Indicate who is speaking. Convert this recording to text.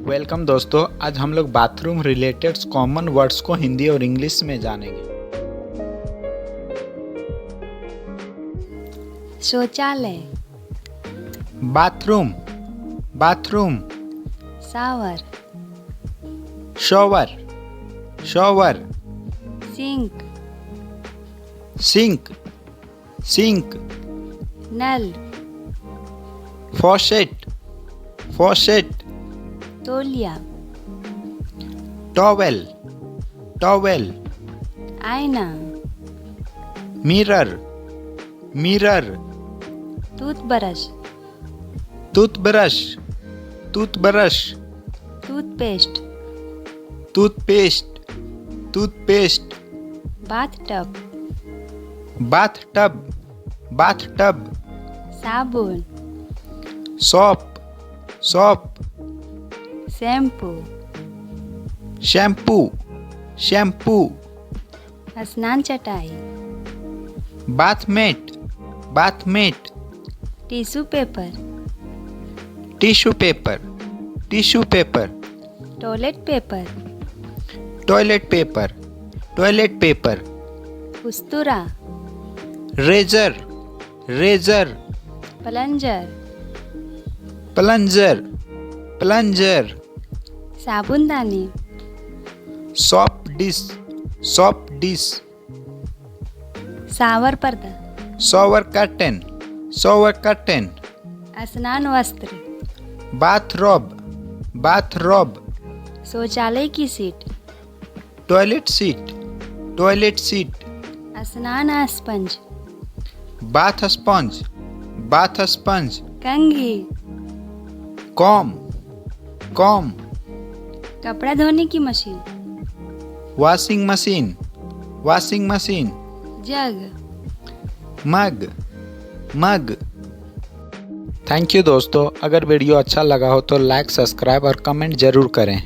Speaker 1: Welcome दोस्तों, आज हम लोग बाथरूम रिलेटेड कॉमन वर्ड्स को हिंदी और इंग्लिश में जानेंगे।
Speaker 2: शौचालय,
Speaker 1: bathroom, bathroom,
Speaker 2: shower,
Speaker 1: shower, shower,
Speaker 2: sink,
Speaker 1: sink, sink,
Speaker 2: नल,
Speaker 1: फॉसेट, फॉसेट,
Speaker 2: तौलिया,
Speaker 1: टॉवेल, टॉवेल,
Speaker 2: आईना,
Speaker 1: mirror, mirror,
Speaker 2: toothbrush,
Speaker 1: toothbrush, toothbrush,
Speaker 2: toothpaste,
Speaker 1: toothpaste, toothpaste,
Speaker 2: bathtub,
Speaker 1: bathtub, bathtub,
Speaker 2: साबुन,
Speaker 1: soap, soap,
Speaker 2: shampoo,
Speaker 1: shampoo, shampoo,
Speaker 2: स्नान चटाई,
Speaker 1: bathmat, bathmat,
Speaker 2: tissue paper,
Speaker 1: tissue paper, tissue paper,
Speaker 2: toilet paper,
Speaker 1: toilet paper, toilet paper,
Speaker 2: उस्तरा,
Speaker 1: razor, razor,
Speaker 2: plunger,
Speaker 1: plunger, plunger,
Speaker 2: साबुनदानी,
Speaker 1: soap dish, soap dish,
Speaker 2: shower पर्दा,
Speaker 1: shower curtain, shower curtain,
Speaker 2: स्नान वस्त्र,
Speaker 1: bathrobe, bathrobe,
Speaker 2: शौचालय की seat,
Speaker 1: toilet seat, toilet seat,
Speaker 2: स्नान sponge,
Speaker 1: bath sponge, bath sponge,
Speaker 2: कंघी,
Speaker 1: comb, comb,
Speaker 2: कपड़ा धोने की machine,
Speaker 1: washing machine, washing machine,
Speaker 2: jug.
Speaker 1: Mug, mug. Thank you दोस्तों, अगर वीडियो अच्छा लगा हो तो लाइक, सब्सक्राइब और कमेंट ज़रूर करें।